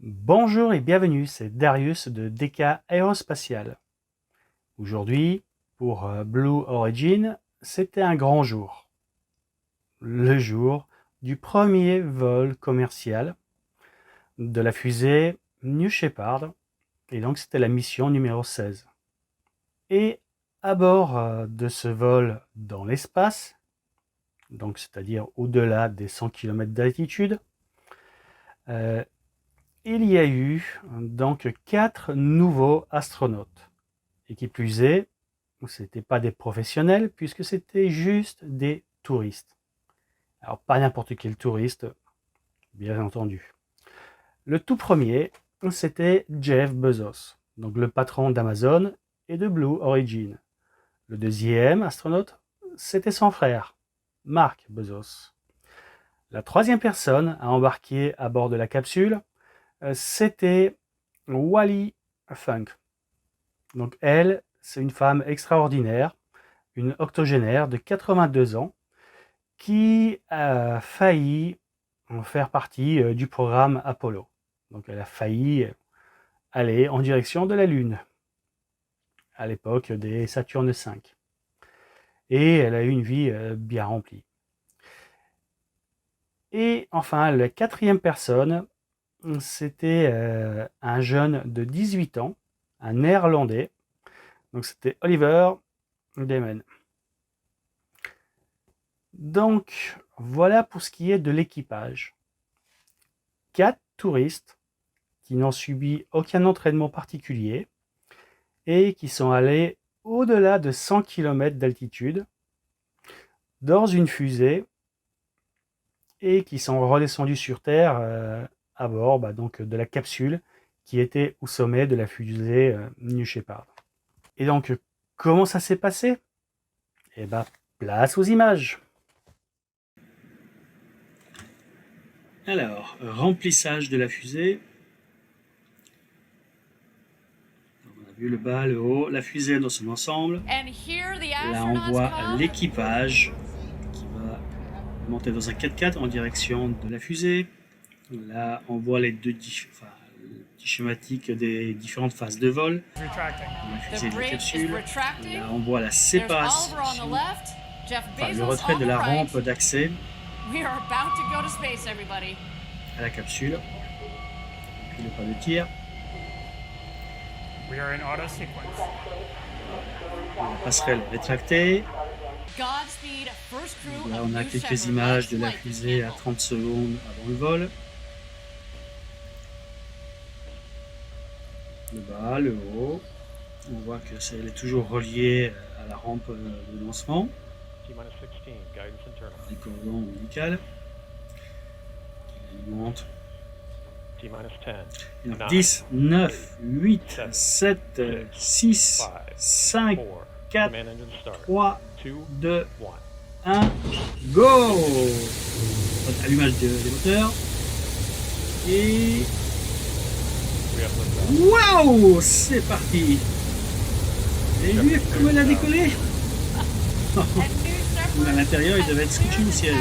Bonjour et bienvenue, c'est Darius de DK Aérospatial. Aujourd'hui, pour Blue Origin, c'était un grand jour. Le jour du premier vol commercial de la fusée New Shepard, et donc c'était la mission numéro 16. Et à bord de ce vol dans l'espace, donc c'est-à-dire au-delà des 100 km d'altitude, il y a eu donc 4 nouveaux astronautes. Et qui plus est, ce n'étaient pas des professionnels, puisque c'était juste des touristes. Alors pas n'importe quel touriste, bien entendu. Le tout premier, c'était Jeff Bezos, donc le patron d'Amazon et de Blue Origin. Le deuxième astronaute, c'était son frère, Mark Bezos. La troisième personne à embarquer à bord de la capsule, c'était Wally Funk. Donc elle, c'est une femme extraordinaire, une octogénaire de 82 ans, qui a failli en faire partie du programme Apollo. Donc elle a failli aller en direction de la Lune, à l'époque des Saturne V. Et elle a eu une vie bien remplie. Et enfin, la quatrième personne, c'était un jeune de 18 ans, un néerlandais. Donc c'était Oliver Damon. Donc voilà pour ce qui est de l'équipage. 4 touristes qui n'ont subi aucun entraînement particulier et qui sont allés au-delà de 100 km d'altitude dans une fusée et qui sont redescendus sur Terre à bord donc, de la capsule qui était au sommet de la fusée New Shepard. Et donc, comment ça s'est passé? Eh bien, place aux images. Alors, remplissage de la fusée. On a vu le bas, le haut, la fusée dans son ensemble. Là, on voit l'équipage qui va monter dans un 4x4 en direction de la fusée. Là, on voit les deux petit schématique des différentes phases de vol. La fusée de la capsule. Là, on voit la séparation, le retrait de la rampe d'accès à la capsule. Puis le pas de tir. La passerelle rétractée. Là, on a quelques images de la fusée à 30 secondes avant le vol. Le bas, le haut. On voit que elle est toujours reliée à la rampe de lancement. Les cordons médicaux qui alimentent. 10, 9, 8, 7, 6, 5, 4, 3, 2, 1, go! Allumage des moteurs. Et... Waouh! C'est parti! Vous avez vu comment elle a décollé? À l'intérieur, il devait être scotché au ciel.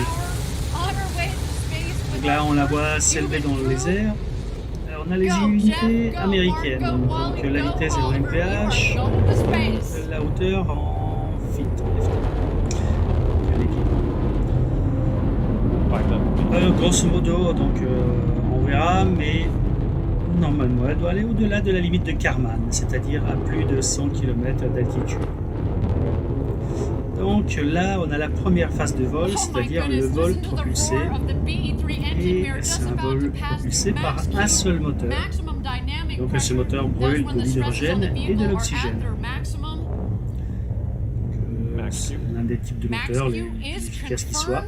Donc là, on la voit s'élever dans les airs. Alors, on a les unités américaines. Donc la vitesse est en mph, la hauteur en feet. Grosso modo, donc on verra, mais normalement, elle doit aller au-delà de la limite de Kármán, c'est-à-dire à plus de 100 km d'altitude. Donc là, on a la première phase de vol, c'est-à-dire le vol propulsé. Et c'est un vol propulsé par un seul moteur. Donc ce moteur brûle de l'hydrogène et de l'oxygène. C'est l'un des types de moteurs les plus efficaces qui soient.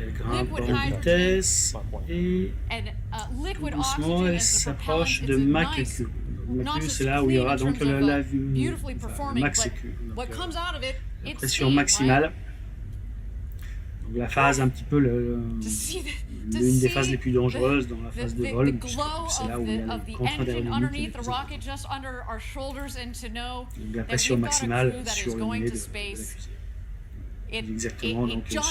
Elle grimpe en vitesse et tout doucement elle s'approche de Mach Q. Mach Q, c'est là où il y aura donc le max Q, donc la pression maximale. Donc la phase un petit peu l'une des phases les plus dangereuses dans la phase de vol, puisque c'est là où il y a le contrat d'aérodynamique. Donc la pression maximale sur le nez de la fusée. exactement donc sur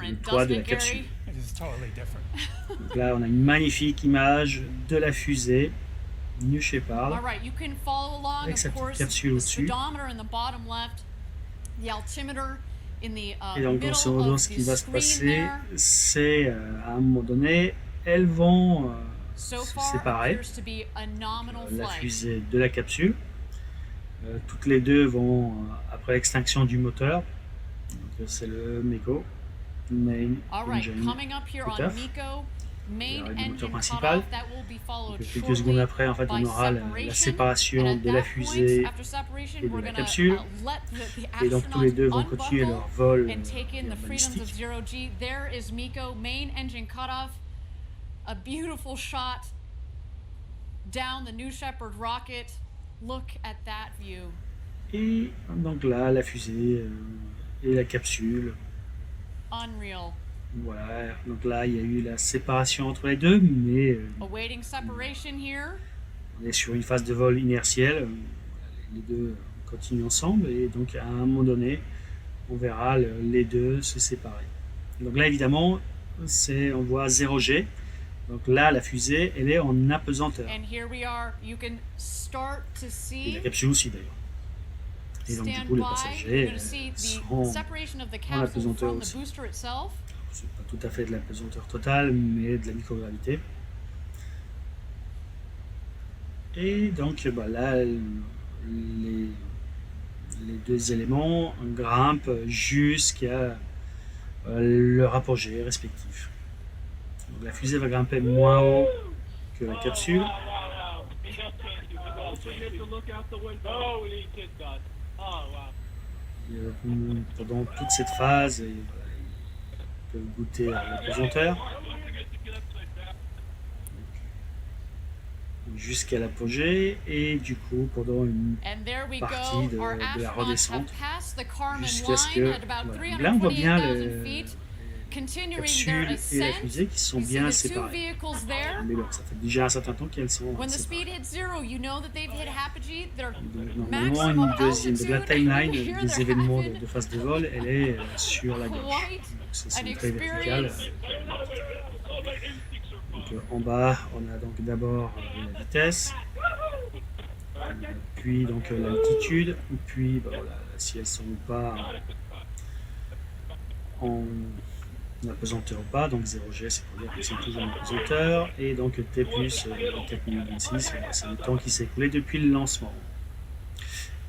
le toit de la capsule. It is totally different. Donc là, on a une magnifique image de la fusée New Shepard All right, you can follow along, avec of sa petite course, capsule the au-dessus. speedometer in the bottom left, the altimeter in the Et donc, grosso middle modo, of ce the qui va se screen passer, there. c'est à un moment donné, elles vont So se far séparer, appears to be a nominal la flight. fusée de la capsule. Toutes les deux vont, après l'extinction du moteur, donc c'est le MECO, Main All right, Engine coming up here on Cutoff. MECO, main Le moteur engine principal. cutoff, that will be followed Donc, quelques secondes shortly après, en fait, on by aura la separation. séparation And at de la that fusée point, after separation, et de we're la gonna capsule. let the Et donc tous les deux vont astronauts continuer unbuckle leur vol and take in the freedoms of balistique. zero G. There is MECO, main engine cutoff. A beautiful shot down the New Shepard rocket. Look at that view. Et donc là, la fusée et la capsule. Unreal. Voilà, donc là, il y a eu la séparation entre les deux, mais Awaiting separation here. on est sur une phase de vol inertielle. Les deux continuent ensemble et donc à un moment donné, on verra les deux se séparer. Donc là, évidemment, on voit 0G. Donc là, la fusée, elle est en apesanteur. And here we are. You can start to Et see. la capsule aussi d'ailleurs. Et donc du Stand coup, les by. You're passagers going to see the seront, separation of the en capsule apesanteur from the aussi. booster itself. C'est pas tout à fait de la pesanteur totale, mais de la microgravité. Et donc là, les deux éléments grimpent jusqu'à leur apogée respectif. Donc la fusée va grimper moins haut que la capsule. Et, pendant toute cette phase, ils peuvent goûter à la pesanteur jusqu'à l'apogée et du coup pendant une And there we partie go. de Our la astronauts have redescente passed the Kármán jusqu'à ce que line at about voilà. Là on voit bien 328,000 feet. la Continuing their capsule et la ascent. fusée qui sont You see bien the two séparées. vehicles there. Mais bon, ça fait déjà un certain temps qu'elles sont When the séparées. speed hits zero, you know that they've hit apogee. Their Donc, normalement, maximum une deuxième de la altitude, timeline and here des they're événements having de phase de vol, elle est sur la gauche. quite Donc, ça, an c'est très vertical. experience. Donc, en bas, on a donc d'abord la vitesse, puis donc l'altitude, puis bah, voilà, si elles sont pas en apesanteur ou pas, donc 0G c'est pour dire qu'elles sont toujours en apesanteur, et donc T plus 4026, c'est le temps qui s'est écoulé depuis le lancement.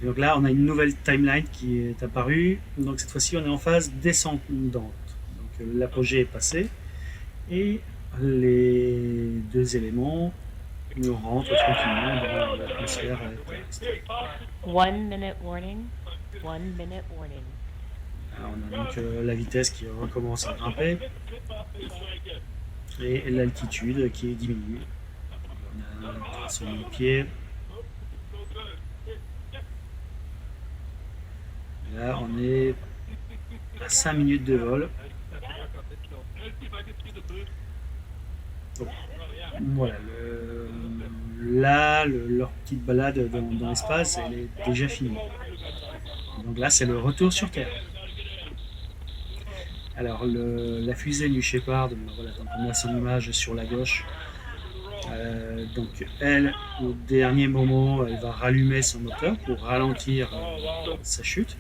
Et donc là on a une nouvelle timeline qui est apparue, donc cette fois-ci on est en phase descendante, donc l'apogée est passé, et les deux éléments nous rentrent tranquillement dans l'atmosphère terrestre. 1 minute warning. 1 minute warning. Alors, on a donc la vitesse qui recommence à grimper et l'altitude qui diminue. On a son pied. Là, on est à 5 minutes de vol. Donc, voilà, leur petite balade dans l'espace, elle est déjà finie. Donc là, c'est le retour sur Terre. Alors, la fusée New Shepard, voilà, donc on a son image sur la gauche. Donc, elle, au dernier moment, elle va rallumer son moteur pour ralentir sa chute.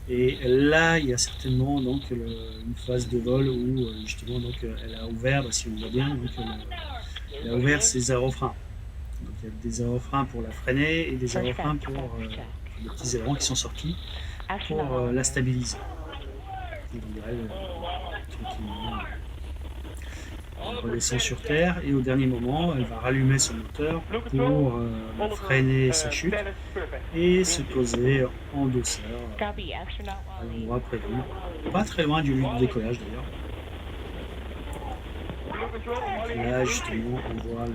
Et là, il y a certainement donc une phase de vol où justement donc elle a ouvert, si on voit bien, donc elle a ouvert ses aérofreins. Donc il y a des aérofreins pour la freiner et des aérofreins pour les petits ailerons qui sont sortis pour la stabiliser. Et donc elle tranquillement elle redescend sur Terre et au dernier moment elle va rallumer son moteur pour freiner sa chute et se poser en douceur Copy, astronaut à Wally. l'endroit prévu, pas très loin du lieu de décollage d'ailleurs. Donc là justement on voit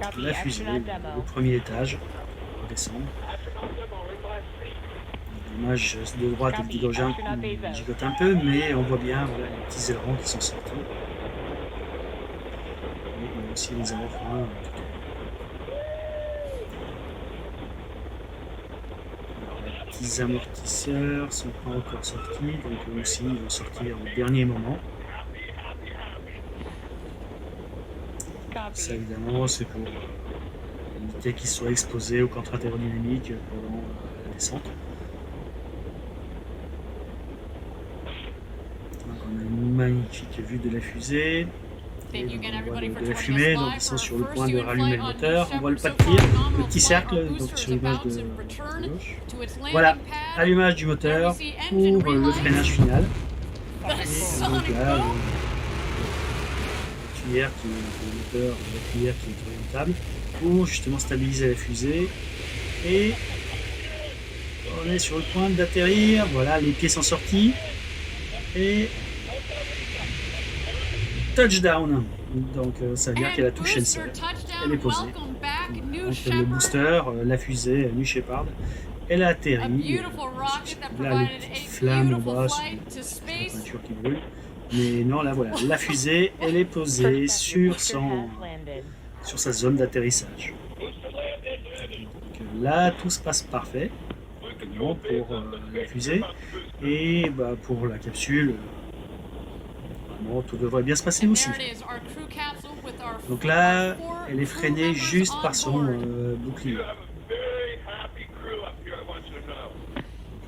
Copy, la fusée, astronaut le demo. premier étage descendre. L'image de droite elle gigote un peu, mais on voit bien voilà, les petits ailerons qui sont sortis. Et il y a aussi les aérofreins tout en haut. Alors, petits amortisseurs sont pas encore sortis, donc eux aussi ils vont sortir au dernier moment. Ça Copy. évidemment c'est pour éviter qu'ils soient exposés au contre-aérodynamique pendant la descente. Donc on a une magnifique vue de la fusée. Et Thank you donc again, on voit everybody, for de la joining us fumée, donc live ils sont for sur our le first point de human rallumer flight le on New moteur. On voit le Shepard. pas So de tir, far, le phenomenal petit flight. Our cercle donc booster sur is l'image about de to return gauche. to its Voilà, landing pad. allumage du There we moteur see engine pour le relights. freinage final. The Et sonic donc là, boom. le cuillère qui est le moteur, la cuillère qui est orientable pour justement stabiliser la fusée. Et on est sur le point d'atterrir. Voilà, les pieds sont sortis. Et touchdown. Donc ça veut dire qu'elle a And touché le booster sol. touchdown. Elle est posée. Welcome back, Voilà, New donc le Shepard. booster, la fusée New Shepard, elle a A atterri. beautiful rocket that Là, les provided petites a flammes en beautiful bas, flight to c'est la space. peinture qui brûle. Mais non, là voilà, la fusée, elle est posée Perfect. Your sur, booster has landed. sur sa zone d'atterrissage. Donc là, tout se passe parfait pour la fusée. Et bah, pour la capsule, vraiment, tout devrait bien se passer And aussi. there it is, our crew capsule with our Donc là, four elle est crew freinée members juste on par son board. bouclier. Very happy crew up here, I want you to know.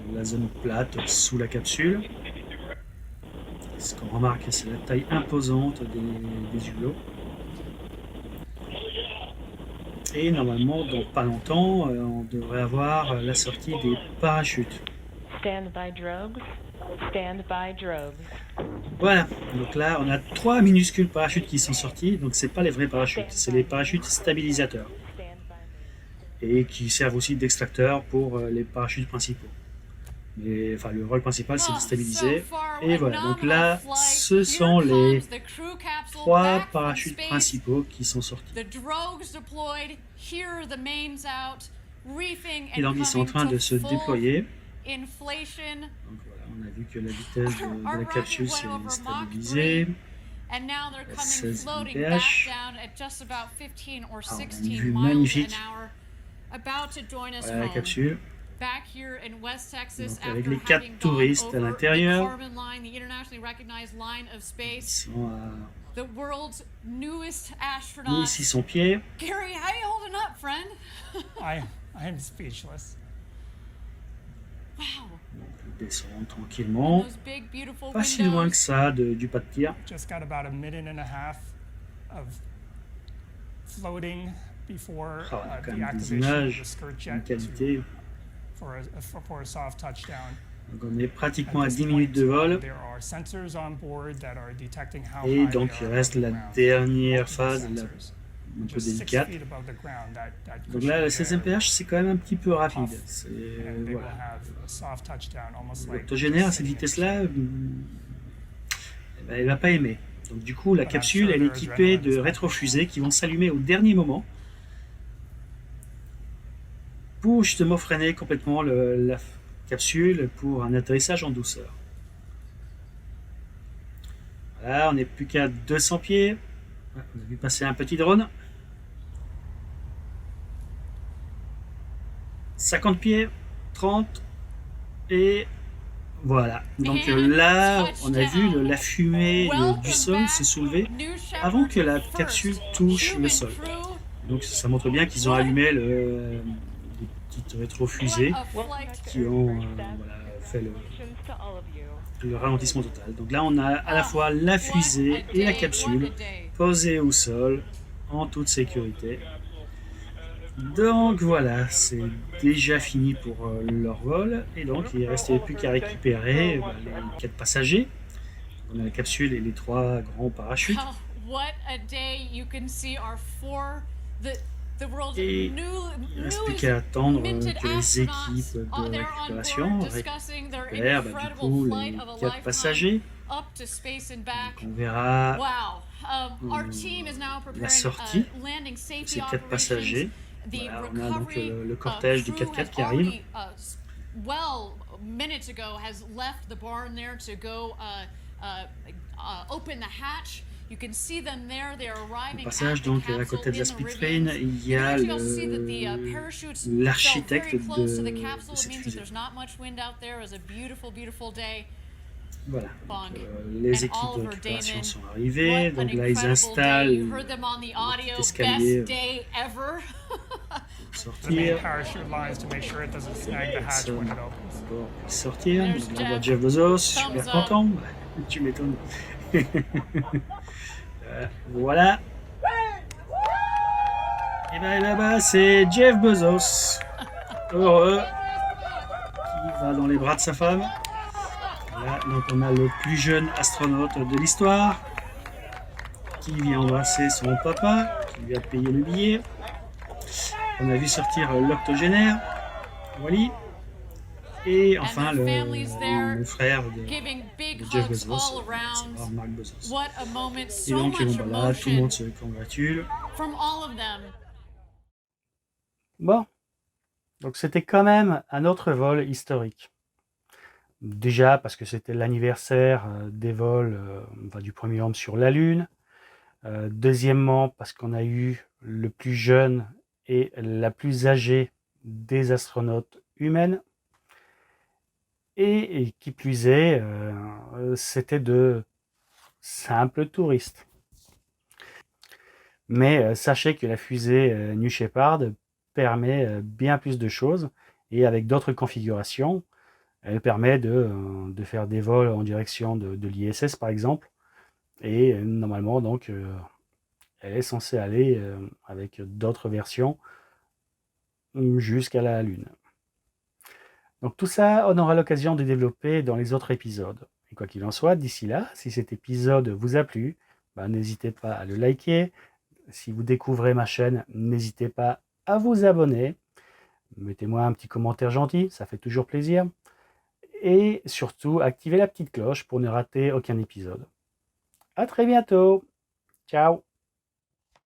Donc, la zone plate sous la capsule. Ce qu'on remarque, c'est la taille imposante des hublots. Et normalement, dans pas longtemps, on devrait avoir la sortie des parachutes. Stand by drogues. Stand by drogues. Voilà, donc là on a 3 minuscules parachutes qui sont sortis, donc c'est pas les vrais parachutes, c'est les parachutes stabilisateurs Stand by. et qui servent aussi d'extracteur pour les parachutes principaux. Mais enfin le rôle principal c'est de Oh, stabiliser. so far, Et voilà, donc phenomenal là flight. ce Here sont les comes the crew capsule 3 back from parachutes space. principaux qui sont sortis. The drogues deployed, here are the mains out, reefing Et and donc ils sont en coming train to de se full déployer. inflation. Donc voilà, on a vu que la vitesse de Our la rocket capsule went s'est over Mach stabilisée. 3, and now they're coming 16 floating mph. back down at just about 15 or Ah, on a une 16 vue miles magnifique. an hour. About to join us Voilà la home. capsule. Back here in West Texas, Donc, avec after les 4 having gone touristes à over l'intérieur. the Kármán line, the internationally recognized line of Ils space, sont à the world's newest astronaut. 1600 pieds. Gary, how you holding up, friend? I am speechless. Wow. Ils descendent tranquillement. Those big, beautiful Pas si loin windows. que ça du pas de tir. Just got about a minute and a half of floating before Ah, on a quand the même des activation of images the skirt d'une jet qualité. for a soft touchdown. Donc on est pratiquement At à this 10 minutes de point, vol. there are sensors on board that are detecting how Et high donc they il are reste above la the ground. dernière Multiple phase, sensors. un peu Just 6 délicate. feet above the ground, that Donc là, le cushion 16 there, mph, c'est quand même un petit peu rapide. Off. C'est and they will voilà. have a soft touchdown, almost like L'octogénaire à just cette sitting in vitesse-là, eh ben, elle va pas aimer. Donc du coup, la But I'm capsule, sure elle est their équipée adrenaline de is rétrofusées qui vont s'allumer au dernier moment pour justement freiner complètement la capsule pour un atterrissage en douceur. Voilà, on n'est plus qu'à 200 pieds. Ouais, on a vu passer un petit drone. 50 pieds, 30 et voilà. Donc là, on a vu la fumée du sol se soulever avant que la capsule touche le sol. Donc ça montre bien qu'ils ont allumé les petites rétrofusées qui ont voilà, fait Congratulations to all of you. le ralentissement total. Donc là, on a à la fois la fusée et la capsule posées au sol en toute sécurité. Donc voilà, c'est déjà fini pour leur vol. Et donc il ne restait plus qu'à récupérer les 4 passagers. On a la capsule et les 3 grands parachutes. Oh, what a day. You can see our four, the world's Et il ne reste plus qu'à attendre minted que les équipes astronauts, de they're on récupération board discussing their récupèrent du incredible coup flight les of a 4 lifetime passagers. up to space and back. On verra Wow. Our team is now preparing sortie landing de safety ces 4 operations. passagers. The Voilà, on a donc recovery le cortège du crew 4x4 has qui arrive. already, well, minutes ago, has left the barn there to go open the hatch. You can see them there. They are Au arriving passage, at the donc, à capsule côté de la in the Speed Train, ravines. il y You can a actually also see that the parachutes fell l'architecte very close to the de capsule. It cette means that fusée. there's not much wind out there. It was a beautiful, beautiful day. Voilà, Bonk. les And équipes de Oliver récupération Damon, sont what arrivées, an donc là ils incredible day. installent You heard them on the audio. escalier, Best day ever. pour The main sortir, parachute lines to make sure it doesn't snag the hatch when it opens. pour sortir. There's Donc là, on voit Jeff. Jeff Bezos, Thumbs super up. content. Tu m'étonnes. Voilà. Et ben là-bas, c'est Jeff Bezos, heureux, qui va dans les bras de sa femme. Là, donc on a le plus jeune astronaute de l'histoire, qui vient embrasser son papa, qui lui a payé le billet. On a vu sortir l'octogénaire, Wally. Et enfin le frère Giving big de Jeff hugs Bezos, all around. c'est Mark Bezos. What a moment. Et So donc much bon, bah, là, tout le emotion monde se congratule. from all of them. Bon, donc c'était quand même un autre vol historique. Déjà parce que c'était l'anniversaire des vols du premier homme sur la Lune. Deuxièmement parce qu'on a eu le plus jeune et la plus âgée des astronautes humaines. Et qui plus est, c'était de simples touristes. Mais sachez que la fusée New Shepard permet bien plus de choses, et avec d'autres configurations, elle permet de faire des vols en direction de l'ISS par exemple, et normalement donc elle est censée aller avec d'autres versions jusqu'à la Lune. Donc tout ça, on aura l'occasion de développer dans les autres épisodes. Et quoi qu'il en soit, d'ici là, si cet épisode vous a plu, n'hésitez pas à le liker. Si vous découvrez ma chaîne, n'hésitez pas à vous abonner. Mettez-moi un petit commentaire gentil, ça fait toujours plaisir. Et surtout, activez la petite cloche pour ne rater aucun épisode. À très bientôt. Ciao.